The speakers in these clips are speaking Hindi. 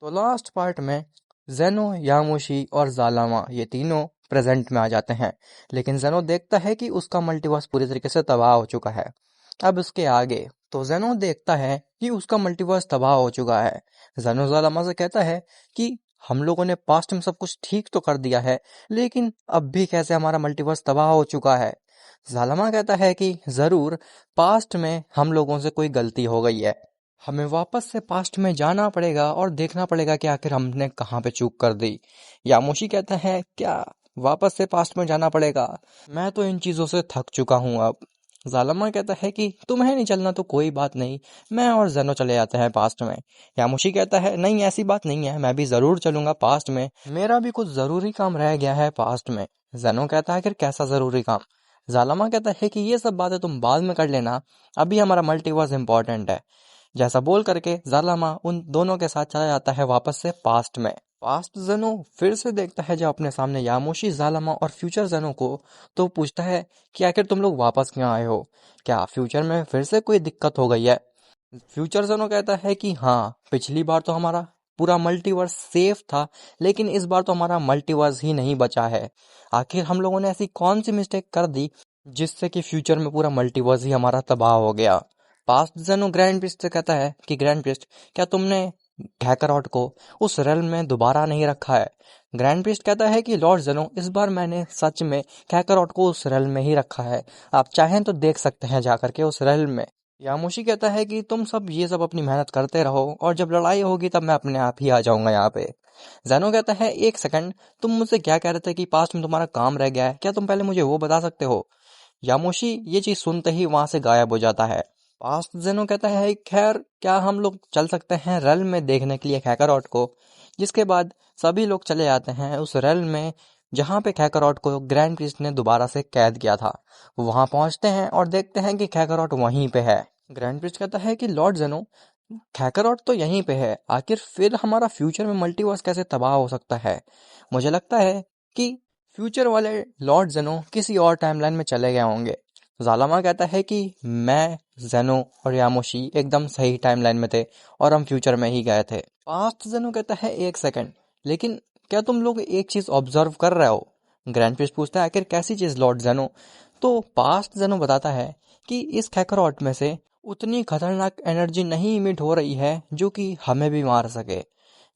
तो लास्ट पार्ट में जेनो, यामोशी और जालामा ये तीनों प्रेजेंट में आ जाते हैं, लेकिन जेनो देखता है कि उसका मल्टीवर्स पूरी तरीके से तबाह हो चुका है। अब उसके आगे तो जेनो देखता है कि उसका मल्टीवर्स तबाह हो चुका है। जेनो जालामा से कहता है कि हम लोगों ने पास्ट में सब कुछ ठीक तो कर दिया है, लेकिन अब भी कैसे हमारा मल्टीवर्स तबाह हो चुका है। जालामा कहता है कि जरूर पास्ट में हम लोगों से कोई गलती हो गई है, हमें वापस से पास्ट में जाना पड़ेगा और देखना पड़ेगा कि आखिर हमने कहाँ पे चूक कर दी। यामोशी कहता है क्या वापस से पास्ट में जाना पड़ेगा, मैं तो इन चीजों से थक चुका हूँ अब। जालमा कहता है कि तुम्हें नहीं चलना तो कोई बात नहीं, मैं और जेनो चले जाते हैं पास्ट में। यामोशी कहता है नहीं, ऐसी बात नहीं है, मैं भी जरूर चलूंगा पास्ट में, मेरा भी कुछ जरूरी काम रह गया है पास्ट में। जेनो कहता है कि कैसा जरूरी काम। जालमा कहता है कि ये सब बातें तुम बाद में कर लेना, अभी हमारा मल्टीवर्स इंपॉर्टेंट है। जैसा बोल करके जालामा उन दोनों के साथ चला जाता है वापस से पास्ट में। पास्ट जेनो फिर से देखता है जब अपने सामने यामोशी, जालामा और फ्यूचर जेनो को, तो पूछता है कि आखिर तुम लोग वापस क्यों आए हो, क्या फ्यूचर में फिर से कोई दिक्कत हो गई है। फ्यूचर जेनो कहता है कि हाँ, पिछली बार तो हमारा पूरा मल्टीवर्स सेफ था, लेकिन इस बार तो हमारा मल्टीवर्स ही नहीं बचा है। आखिर हम लोगों ने ऐसी कौन सी मिस्टेक कर दी जिससे कि फ्यूचर में पूरा मल्टीवर्स ही हमारा तबाह हो गया। पास्ट जेनो ग्रैंड प्रिस्ट से कहता है कि ग्रैंड प्रिस्ट, क्या तुमने कैकरॉट को उस रेल में दोबारा नहीं रखा है। ग्रैंड प्रिस्ट कहता है कि लॉर्ड जेनो, इस बार मैंने सच में कैकरॉट को उस रेल में ही रखा है, आप चाहें तो देख सकते हैं जाकर के उस रेल में। यामोशी कहता है कि तुम सब ये सब अपनी मेहनत करते रहो और जब लड़ाई होगी तब मैं अपने आप ही आ जाऊंगा यहाँ पे। जैनो कहता है एक सेकंड, तुम मुझसे क्या कह रहे थे कि पास्ट में तुम्हारा काम रह गया है, क्या तुम पहले मुझे वो बता सकते हो। यामोशी ये चीज सुनते ही वहां से गायब हो जाता है। पास्ट जेनो कहता है खैर, क्या हम लोग चल सकते हैं रेल में देखने के लिए कैकरॉट को। जिसके बाद सभी लोग चले जाते हैं उस रेल में जहाँ पे कैकरॉट को ग्रैंड प्रिस्ट ने दोबारा से कैद किया था। वो वहां पहुंचते हैं और देखते हैं कि कैकरॉट वहीं पे है। ग्रैंड प्रिस्ट कहता है कि लॉर्ड जेनो, कैकरॉट तो यहीं पे है, आखिर फिर हमारा फ्यूचर में मल्टीवर्स कैसे तबाह हो सकता है। मुझे लगता है कि फ्यूचर वाले लॉर्ड जेनो किसी और टाइमलाइन में चले गए होंगे। जालामा कहता है कि मैं, जेनो और यामोशी एकदम सही टाइमलाइन में थे और हम फ्यूचर में ही गए थे। पास्ट जेनो कहता है एक सेकंड, लेकिन क्या तुम लोग एक चीज ऑब्जर्व कर रहे हो। ग्रैंड प्रिस्ट पूछता है आखिर कैसी चीज लॉर्ड जेनो। तो पास्ट जेनो बताता है कि इस कैकरॉट में से उतनी खतरनाक एनर्जी नहीं इमिट हो रही है जो कि हमें भी मार सके।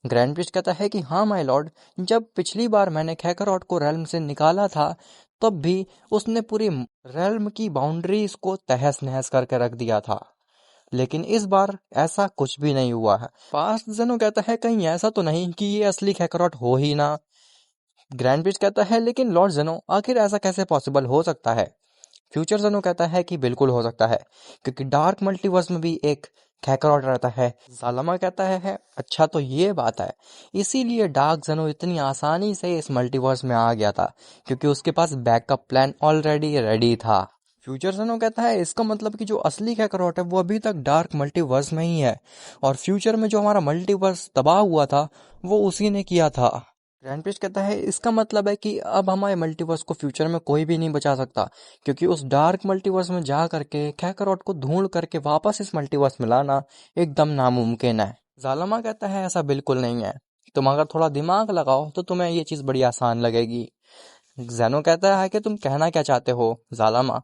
ग्रैंड प्रिस्ट कहता है कि हाँ माय लॉर्ड, जब पिछली बार मैंने कैकरॉट को रेल्म से निकाला था तब भी उसने पूरी रेल्म की बाउंड्रीज को तहस नहस करके रख दिया था, लेकिन इस बार ऐसा कुछ भी नहीं हुआ है। पास्ट जेनो कहता है कहीं ऐसा तो नहीं कि ये असली कैकरॉट हो ही ना। ग्रैंड प्रिस्ट कहता है लेकिन लॉर्ड जेनो, आखिर ऐसा कैसे पॉसिबल हो सकता है। फ्यूचर जेनो कहता है कि बिल्कुल हो सकता है, क्योंकि डार्क मल्टीवर्स में भी एक कैकरॉट रहता है। सालामा कहता है अच्छा तो ये बात है, इसीलिए डार्क जेनो इतनी आसानी से इस मल्टीवर्स में आ गया था, क्योंकि उसके पास बैकअप प्लान ऑलरेडी रेडी था। फ्यूचर जेनो कहता है इसका मतलब कि जो असली कैकरॉट है वो अभी तक डार्क मल्टीवर्स में ही है, और फ्यूचर में जो हमारा मल्टीवर्स तबाह हुआ था वो उसी ने किया था। ग्रैंड प्रिस्ट कहता है इसका मतलब है कि अब हमारे मल्टीवर्स को फ्यूचर में कोई भी नहीं बचा सकता, क्योंकि उस डार्क मल्टीवर्स में जा करके कैकरॉट को ढूंढ करके वापस इस मल्टीवर्स में लाना एकदम नामुमकिन है। जालमा कहता है ऐसा बिल्कुल नहीं है, तुम अगर थोड़ा दिमाग लगाओ तो तुम्हें ये चीज बड़ी आसान लगेगी। जैनो कहता है कि तुम कहना क्या चाहते हो जालमा।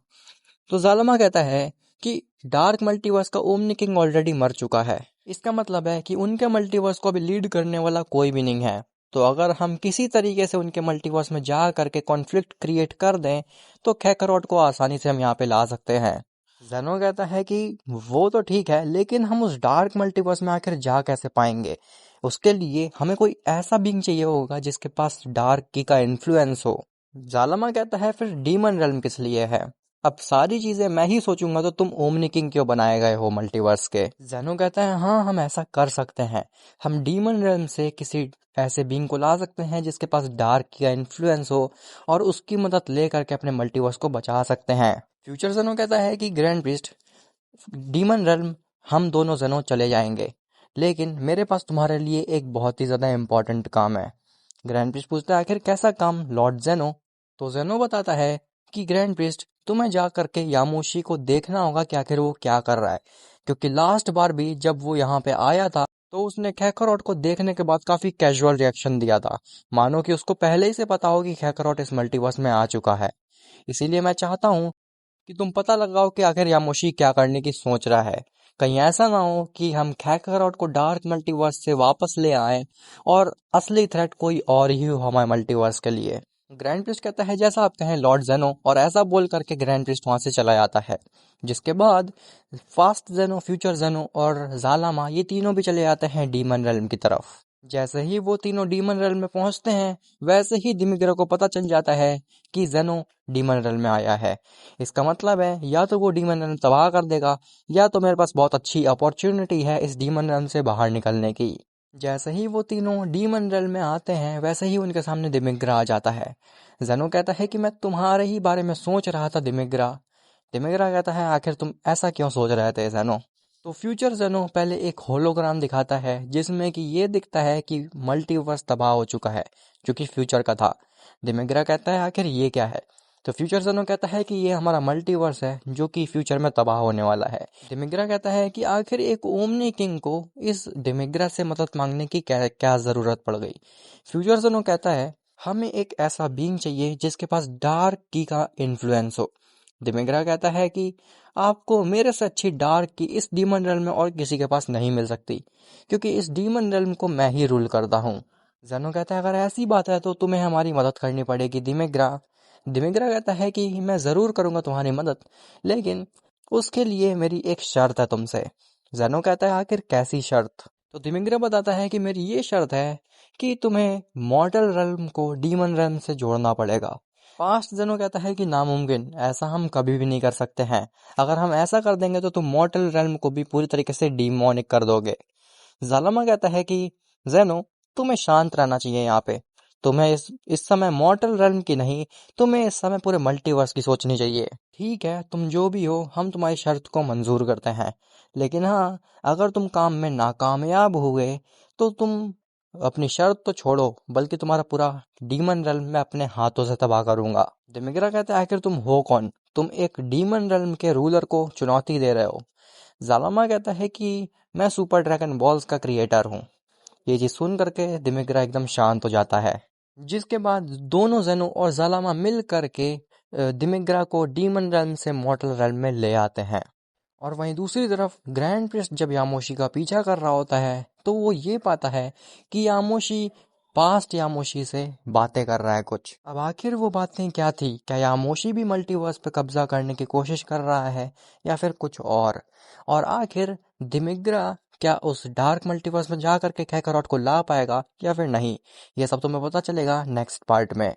तो जालमा कहता है कि डार्क मल्टीवर्स का ओमनी किंग ऑलरेडी मर चुका है, इसका मतलब है कि उनके मल्टीवर्स को अभी लीड करने वाला कोई भी नहीं है। तो अगर हम किसी तरीके से उनके मल्टीवर्स में जा करके कॉन्फ्लिक्ट क्रिएट कर दें तो कैकरॉट को आसानी से हम यहाँ पे ला सकते हैं। जेनो कहता है कि वो तो ठीक है, लेकिन हम उस डार्क मल्टीवर्स में आखिर जा कैसे पाएंगे। उसके लिए हमें कोई ऐसा बीइंग चाहिए होगा जिसके पास डार्क की का इन्फ्लुएंस हो। जालमा कहता है फिर डीमन रेल्म किस लिए है, अब सारी चीजें मैं ही सोचूंगा तो तुम ओमनी किंग क्यों बनाए गए हो मल्टीवर्स के। जेनो कहता है हाँ, हम ऐसा कर सकते हैं, हम डीमन रेल्म से किसी ऐसे बीइंग को ला सकते हैं जिसके पास डार्क का इन्फ्लुएंस हो और उसकी मदद ले करके अपने मल्टीवर्स को बचा सकते हैं। फ्यूचर जेनो कहता है कि ग्रैंड प्रिस्ट, डीमन रेल्म हम दोनों जेनो चले जाएंगे, लेकिन मेरे पास तुम्हारे लिए एक बहुत ही ज्यादा इंपॉर्टेंट काम है। ग्रैंड प्रिस्ट पूछता है आखिर कैसा काम लॉर्ड जेनो। तो जेनो बताता है कि ग्रैंड प्रिस्ट, तुम्हें जा करके यामोशी को देखना होगा कि आखिर वो क्या कर रहा है, क्योंकि लास्ट बार भी जब वो यहाँ पे आया था तो उसने कैकरॉट को देखने के बाद काफी कैजुअल रिएक्शन दिया था, मानो कि उसको पहले ही से पता हो कि कैकरॉट इस मल्टीवर्स में आ चुका है। इसीलिए मैं चाहता हूँ कि तुम पता लगाओ कि आखिर यामोशी क्या करने की सोच रहा है। कहीं ऐसा ना हो कि हम कैकरॉट को डार्क मल्टीवर्स से वापस ले आए और असली थ्रेट कोई और ही हो हमारे मल्टीवर्स के लिए। ग्रैंड प्रिस्ट कहता है जैसा आप कहें लॉर्ड जेनो, और ऐसा बोल करके ग्रैंड प्रिस्ट वहां से चला जाता है। जिसके बाद फास्ट जेनो, फ्यूचर जेनो और जालामा ये तीनों भी चले जाते हैं डीमन रेल्म की तरफ। जैसे ही वो तीनों डीमन रेल्म में पहुंचते हैं, वैसे ही दिमिग्रा को पता चल जाता है कि जेनो डीमन रेल्म में आया है। इसका मतलब है या तो वो डीमन रेल्म तबाह कर देगा, या तो मेरे पास बहुत अच्छी अपॉर्चुनिटी है इस डीमन रेल्म से बाहर निकलने की। जैसे ही वो तीनों डीमन रेल्म में आते हैं, वैसे ही उनके सामने दिमिग्रा आ जाता है। जेनो कहता है कि मैं तुम्हारे ही बारे में सोच रहा था दिमिग्रा। दिमिग्रा कहता है आखिर तुम ऐसा क्यों सोच रहे थे जेनो। तो फ्यूचर जेनो पहले एक होलोग्राम दिखाता है जिसमें कि ये दिखता है कि मल्टीवर्स तबाह हो चुका है, जो कि फ्यूचर का था। दिमिग्रा कहता है आखिर ये क्या है। तो फ्यूचर जेनो कहता है कि ये हमारा मल्टीवर्स है जो कि फ्यूचर में तबाह होने वाला है। दिमिग्रा कहता है कि आखिर एक ओमनी किंग को इस दिमिग्रा से मदद मांगने की क्या क्या जरूरत पड़ गई। फ्यूचर जेनो कहता है हमें एक ऐसा बीइंग चाहिए जिसके पास डार्क की का इन्फ्लुएंस हो। दिमिग्रा कहता है कि आपको मेरे से अच्छी डार्क की इस डीमन रेल्म में और किसी के पास नहीं मिल सकती, क्योंकि इस डीमन रेल्म को मैं ही रूल करता हूँ। जेनो कहता है अगर ऐसी बात है तो तुम्हें हमारी मदद करनी पड़ेगी दिमिग्रा। दिमिग्रा कहता है कि मैं जरूर करूंगा तुम्हारी मदद, लेकिन उसके लिए मेरी एक शर्त है तुमसे। जेनो कहता है आखिर कैसी शर्त। तो दिमिग्रा बताता है कि मेरी ये शर्त है कि तुम्हें मॉर्टल रेल्म को डीमन रेल्म से जोड़ना पड़ेगा। फास्ट जेनो कहता है कि नामुमकिन, ऐसा हम कभी भी नहीं कर सकते हैं। अगर हम ऐसा कर देंगे तो तुम मॉर्टल रेल्म को भी पूरी तरीके से डीमोनिक कर दोगे। जालामा कहता है कि जेनो तुम्हें शांत रहना चाहिए यहाँ पे। तुम्हें इस समय मॉर्टल रेल्म की नहीं, तुम्हें इस समय पूरे मल्टीवर्स की सोचनी चाहिए। ठीक है, तुम जो भी हो, हम तुम्हारी शर्त को मंजूर करते हैं, लेकिन हाँ, अगर तुम काम में नाकामयाब हुए तो तुम अपनी शर्त तो छोड़ो, बल्कि तुम्हारा पूरा डीमन रेल्म मैं अपने हाथों से तबाह करूंगा। दिमिग्रा कहता है आखिर तुम हो कौन, तुम एक डीमन रेल्म के रूलर को चुनौती दे रहे हो। जालामा कहता है कि मैं सुपर ड्रैगन बॉल्स का क्रिएटर हूँ। ये चीज सुन करके दिमिग्रा एकदम शांत हो जाता है। जिसके बाद दोनों जेनो और जालामा मिल करके दिमिग्रा को डीमन रेल्म से मॉर्टल रेल्म में ले आते हैं। और वहीं दूसरी तरफ ग्रैंड प्रिस्ट जब यामोशी का पीछा कर रहा होता है, तो वो ये पाता है कि यामोशी पास्ट यामोशी से बातें कर रहा है कुछ। अब आखिर वो बातें क्या थी, क्या यामोशी भी मल्टीवर्स पे कब्जा करने की कोशिश कर रहा है या फिर कुछ और आखिर दिमिग्रा क्या उस डार्क मल्टीवर्स में जा करके कैकरॉट को ला पाएगा या फिर नहीं, ये सब तुम्हें पता चलेगा नेक्स्ट पार्ट में।